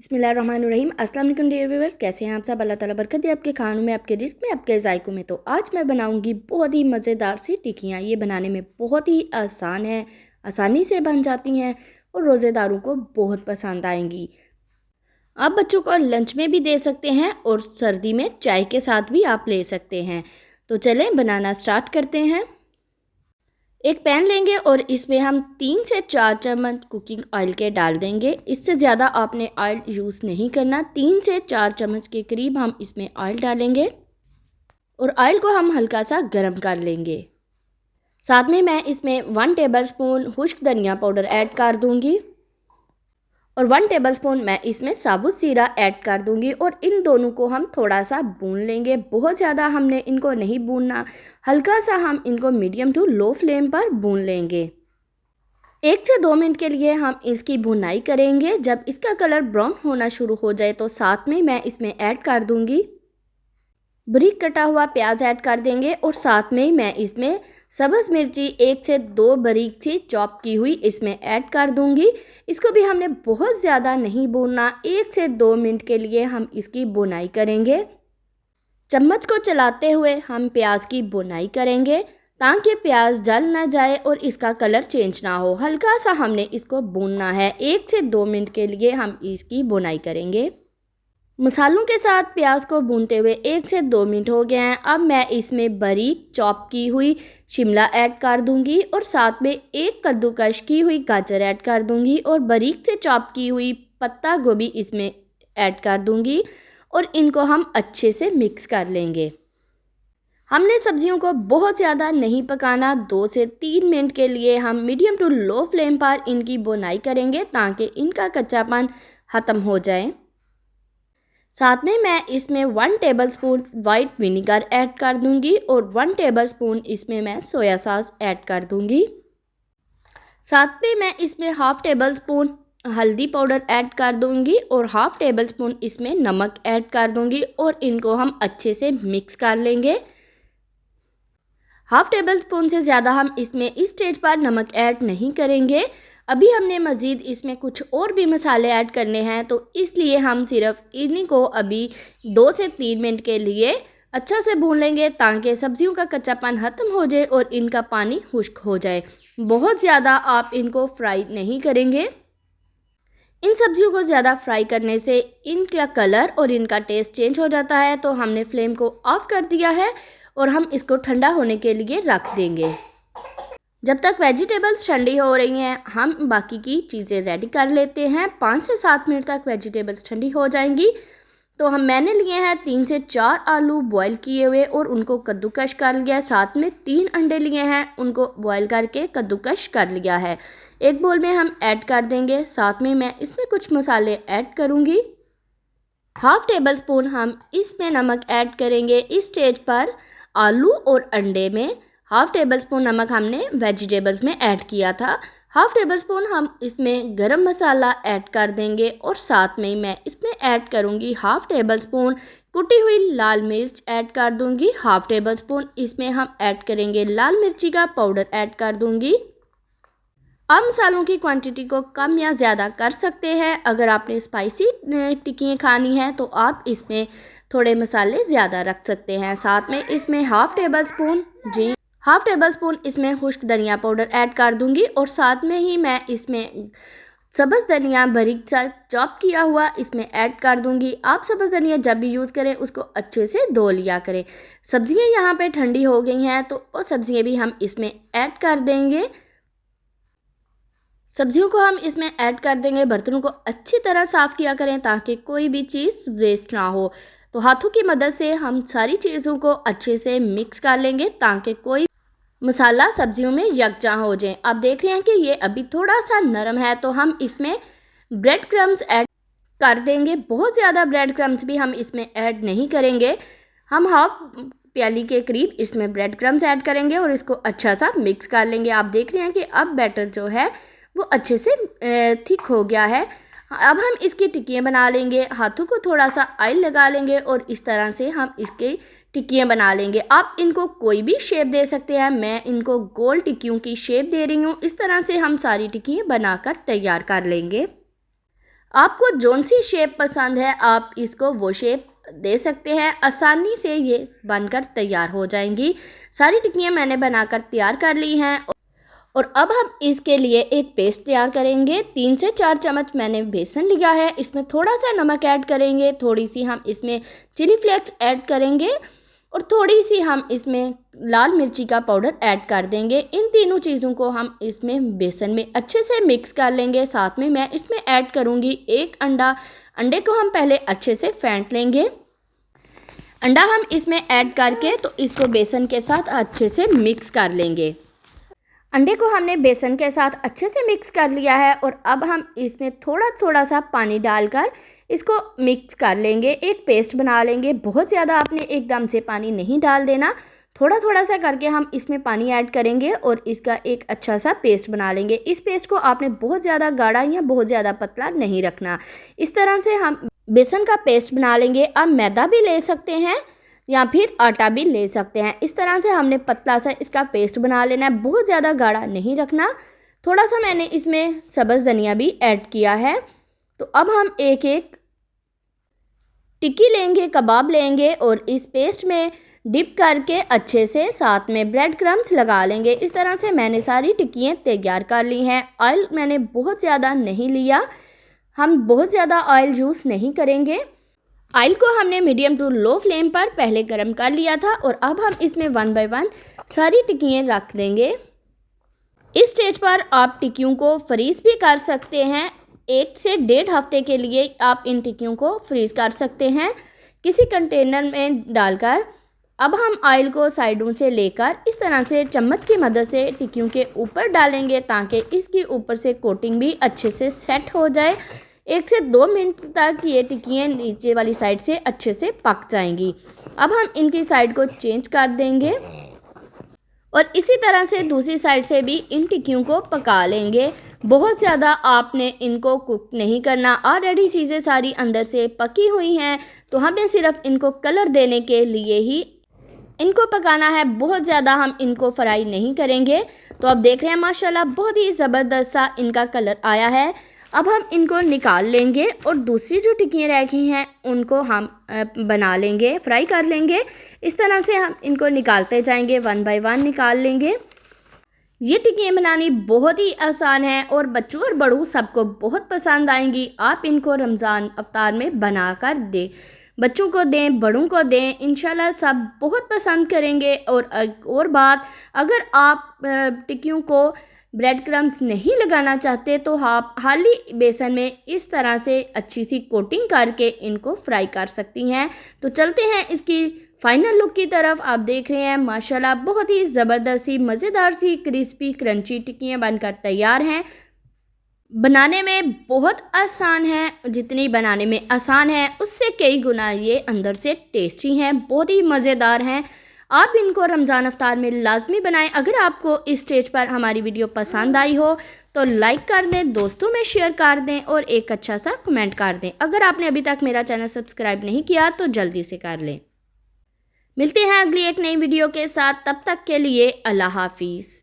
बिस्मिल्लाहिर्रहमानिर्रहीम। अस्सलाम वालेकुम डियर व्यूअर्स, कैसे हैं आप सब। अल्लाह ताला बरकत दे आपके खानों में, आपके रिस्क में, आपके जायकों में। तो आज मैं बनाऊंगी बहुत ही मज़ेदार सी टिक्कियाँ। ये बनाने में बहुत ही आसान है, आसानी से बन जाती हैं और रोज़ेदारों को बहुत पसंद आएंगी। आप बच्चों को लंच में भी दे सकते हैं और सर्दी में चाय के साथ भी आप ले सकते हैं। तो चलें बनाना स्टार्ट करते हैं। एक पैन लेंगे और इसमें हम 3 से 4 चम्मच कुकिंग ऑयल के डाल देंगे। इससे ज़्यादा आपने ऑयल यूज़ नहीं करना। 3 से 4 चम्मच के करीब हम इसमें ऑयल डालेंगे और ऑयल को हम हल्का सा गर्म कर लेंगे। साथ में मैं इसमें 1 टेबलस्पून खुश्क धनिया पाउडर ऐड कर दूंगी और 1 टेबलस्पून मैं इसमें साबुत जीरा ऐड कर दूंगी और इन दोनों को हम थोड़ा सा भून लेंगे। बहुत ज़्यादा हमने इनको नहीं भूनना, हल्का सा हम इनको मीडियम टू लो फ्लेम पर भून लेंगे। 1 से 2 मिनट के लिए हम इसकी भुनाई करेंगे। जब इसका कलर ब्राउन होना शुरू हो जाए तो साथ में मैं इसमें ऐड कर दूंगी बारीक कटा हुआ प्याज ऐड कर देंगे और साथ में मैं इसमें सब्ज़ मिर्ची 1 से 2 बारीक सी चॉप की हुई इसमें ऐड कर दूंगी। इसको भी हमने बहुत ज़्यादा नहीं भूनना, 1 से 2 मिनट के लिए हम इसकी भुनाई करेंगे। चम्मच को चलाते हुए हम प्याज की भुनाई करेंगे ताकि प्याज जल ना जाए और इसका कलर चेंज ना हो। हल्का सा हमने इसको भूनना है। 1 से 2 मिनट के लिए हम इसकी भुनाई करेंगे। मसालों के साथ प्याज को भूनते हुए 1 से 2 मिनट हो गए हैं। अब मैं इसमें बारीक चॉप की हुई शिमला ऐड कर दूंगी और साथ में एक कद्दूकश की हुई गाजर ऐड कर दूंगी और बारीक से चॉप की हुई पत्ता गोभी इसमें ऐड कर दूंगी और इनको हम अच्छे से मिक्स कर लेंगे। हमने सब्जियों को बहुत ज़्यादा नहीं पकाना, 2 से 3 मिनट के लिए हम मीडियम टू लो फ्लेम पर इनकी भुनाई करेंगे ताकि इनका कच्चापन ख़त्म हो जाए। साथ में मैं इसमें 1 टेबलस्पून वाइट विनीगर ऐड कर दूंगी और 1 टेबलस्पून इसमें मैं सोया सॉस ऐड कर दूंगी। साथ में मैं इसमें हाफ़ टेबलस्पून हल्दी पाउडर ऐड कर दूंगी और हाफ़ टेबलस्पून इसमें नमक ऐड कर दूंगी और इनको हम अच्छे से मिक्स कर लेंगे। हाफ़ टेबल स्पून से ज़्यादा हम इसमें इस स्टेज पर नमक ऐड नहीं करेंगे। अभी हमने मज़ीद इसमें कुछ और भी मसाले ऐड करने हैं, तो इसलिए हम सिर्फ इन्हीं को अभी 2 से 3 मिनट के लिए अच्छा से भून लेंगे ताकि सब्जियों का कच्चापन ख़त्म हो जाए और इनका पानी खुश्क हो जाए। बहुत ज़्यादा आप इनको फ्राई नहीं करेंगे। इन सब्जियों को ज़्यादा फ्राई करने से इनका कलर और इनका टेस्ट चेंज हो जाता है। तो हमने फ्लेम को ऑफ़ कर दिया है और हम इसको ठंडा होने के लिए रख देंगे। जब तक वेजिटेबल्स ठंडी हो रही हैं हम बाकी की चीज़ें रेडी कर लेते हैं। 5 से 7 मिनट तक वेजिटेबल्स ठंडी हो जाएंगी। तो मैंने लिए हैं 3 से 4 आलू बॉईल किए हुए और उनको कद्दूकश कर लिया। साथ में 3 अंडे लिए हैं, उनको बॉईल करके कद्दूकश कर लिया है। एक बोल में हम ऐड कर देंगे। साथ में मैं इसमें कुछ मसाले ऐड करूँगी। हाफ़ टेबल स्पून हम इसमें नमक ऐड करेंगे। इस स्टेज पर आलू और अंडे में हाफ़ टेबल स्पून नमक हमने वेजिटेबल्स में ऐड किया था। हाफ़ टेबल स्पून हम इसमें गरम मसाला ऐड कर देंगे और साथ में मैं इसमें ऐड करूँगी हाफ़ टेबल स्पून कुटी हुई लाल मिर्च ऐड कर दूँगी। हाफ़ टेबल स्पून इसमें हम ऐड करेंगे लाल मिर्ची का पाउडर ऐड कर दूँगी। आप मसालों की क्वांटिटी को कम या ज़्यादा कर सकते हैं। अगर आपने स्पाइसी टिक्कियाँ खानी है तो आप इसमें थोड़े मसाले ज़्यादा रख सकते हैं। साथ में इसमें हाफ़ टेबल स्पून इसमें खुश्क धनिया पाउडर ऐड कर दूंगी और साथ में ही मैं इसमें सब्ज़ धनिया बारीक सा चॉप किया हुआ इसमें ऐड कर दूंगी। आप सब्ज़ धनिया जब भी यूज़ करें उसको अच्छे से धो लिया करें। सब्ज़ियाँ यहाँ पे ठंडी हो गई हैं तो वो सब्ज़ियाँ भी हम इसमें ऐड कर देंगे। सब्जियों को हम इसमें ऐड कर देंगे। बर्तनों को अच्छी तरह साफ़ किया करें ताकि कोई भी चीज़ वेस्ट ना हो। तो हाथों की मदद से हम सारी चीज़ों को अच्छे से मिक्स कर लेंगे ताकि कोई मसाला सब्जियों में यकजा हो जाए। आप देख रहे हैं कि ये अभी थोड़ा सा नरम है तो हम इसमें ब्रेड क्रम्स ऐड कर देंगे। बहुत ज़्यादा ब्रेड क्रम्स भी हम इसमें ऐड नहीं करेंगे। हम हाफ़ प्याली के करीब इसमें ब्रेड क्रम्स ऐड करेंगे और इसको अच्छा सा मिक्स कर लेंगे। आप देख रहे हैं कि अब बैटर जो है वो अच्छे से थिक हो गया है। अब हम इसकी टिक्कियाँ बना लेंगे। हाथों को थोड़ा सा ऑयल लगा लेंगे और इस तरह से हम इसकी टिक्कियाँ बना लेंगे। आप इनको कोई भी शेप दे सकते हैं। मैं इनको गोल टिक्कियों की शेप दे रही हूँ। इस तरह से हम सारी टिक्कियाँ बनाकर तैयार कर लेंगे। आपको जौन सी शेप पसंद है आप इसको वो शेप दे सकते हैं। आसानी से ये बनकर तैयार हो जाएंगी। सारी टिक्कियाँ मैंने बनाकर तैयार कर ली हैं और अब हम इसके लिए एक पेस्ट तैयार करेंगे। 3 से 4 चम्मच मैंने बेसन लिया है। इसमें थोड़ा सा नमक ऐड करेंगे, थोड़ी सी हम इसमें चिली फ्लेक्स ऐड करेंगे और थोड़ी सी हम इसमें लाल मिर्ची का पाउडर ऐड कर देंगे। इन तीनों चीज़ों को हम इसमें बेसन में अच्छे से मिक्स कर लेंगे। साथ में मैं इसमें ऐड करूँगी एक अंडा। अंडे को हम पहले अच्छे से फेंट लेंगे। अंडा हम इसमें ऐड करके तो इसको बेसन के साथ अच्छे से मिक्स कर लेंगे। अंडे को हमने बेसन के साथ अच्छे से मिक्स कर लिया है और अब हम इसमें थोड़ा थोड़ा सा पानी डालकर इसको मिक्स कर लेंगे, एक पेस्ट बना लेंगे। बहुत ज़्यादा आपने एकदम से पानी नहीं डाल देना, थोड़ा थोड़ा सा करके हम इसमें पानी ऐड करेंगे और इसका एक अच्छा सा पेस्ट बना लेंगे। इस पेस्ट को आपने बहुत ज़्यादा गाढ़ा या बहुत ज़्यादा पतला नहीं रखना। इस तरह से हम बेसन का पेस्ट बना लेंगे। अब मैदा भी ले सकते हैं या फिर आटा भी ले सकते हैं। इस तरह से हमने पतला सा इसका पेस्ट बना लेना है, बहुत ज़्यादा गाढ़ा नहीं रखना। थोड़ा सा मैंने इसमें सब्ज़ धनिया भी ऐड किया है। तो अब हम एक एक टिक्की लेंगे, कबाब लेंगे और इस पेस्ट में डिप करके अच्छे से साथ में ब्रेड क्रम्स लगा लेंगे। इस तरह से मैंने सारी टिक्कियाँ तैयार कर ली हैं। ऑयल मैंने बहुत ज़्यादा नहीं लिया, हम बहुत ज़्यादा ऑयल यूज़ नहीं करेंगे। ऑयल को हमने मीडियम टू लो फ्लेम पर पहले गर्म कर लिया था और अब हम इसमें 1 बाय 1 सारी टिक्कियाँ रख देंगे। इस स्टेज पर आप टिक्कियों को फ्रीज़ भी कर सकते हैं। 1 से 1.5 हफ्ते के लिए आप इन टिक्कियों को फ्रीज़ कर सकते हैं किसी कंटेनर में डालकर। अब हम ऑयल को साइडों से लेकर इस तरह से चम्मच की मदद से टिक्कियों के ऊपर डालेंगे ताकि इसकी ऊपर से कोटिंग भी अच्छे से सेट हो जाए। 1 से 2 मिनट तक ये टिक्कियाँ नीचे वाली साइड से अच्छे से पक जाएंगी। अब हम इनकी साइड को चेंज कर देंगे और इसी तरह से दूसरी साइड से भी इन टिक्कियों को पका लेंगे। बहुत ज़्यादा आपने इनको कुक नहीं करना, ऑलरेडी चीज़ें सारी अंदर से पकी हुई हैं, तो हमें सिर्फ इनको कलर देने के लिए ही इनको पकाना है। बहुत ज़्यादा हम इनको फ्राई नहीं करेंगे। तो अब देख रहे हैं माशाल्लाह बहुत ही ज़बरदस्त सा इनका कलर आया है। अब हम इनको निकाल लेंगे और दूसरी जो टिक्कियाँ रखी हैं उनको हम बना लेंगे, फ्राई कर लेंगे। इस तरह से हम इनको निकालते जाएंगे, 1 बाय 1 निकाल लेंगे। ये टिक्कियाँ बनानी बहुत ही आसान है और बच्चों और बड़ों सबको बहुत पसंद आएंगी। आप इनको रमज़ान अफ्तार में बना कर दें, बच्चों को दें, बड़ों को दें, इंशाल्लाह सब बहुत पसंद करेंगे। और बात, अगर आप टिक्कियों को ब्रेड क्रम्स नहीं लगाना चाहते तो आप खाली बेसन में इस तरह से अच्छी सी कोटिंग करके इनको फ्राई कर सकती हैं। तो चलते हैं इसकी फाइनल लुक की तरफ। आप देख रहे हैं माशाल्लाह बहुत ही ज़बरदस्त सी मज़ेदार सी क्रिस्पी क्रंची टिक्कियाँ बनकर तैयार हैं। बनाने में बहुत आसान है, जितनी बनाने में आसान है उससे कई गुना ये अंदर से टेस्टी हैं, बहुत ही मज़ेदार हैं। आप इनको रमज़ान अफ्तार में लाजमी बनाएं। अगर आपको इस स्टेज पर हमारी वीडियो पसंद आई हो तो लाइक कर दें, दोस्तों में शेयर कर दें और एक अच्छा सा कमेंट कर दें। अगर आपने अभी तक मेरा चैनल सब्सक्राइब नहीं किया तो जल्दी से कर लें। मिलते हैं अगली एक नई वीडियो के साथ, तब तक के लिए अल्लाह हाफिज़।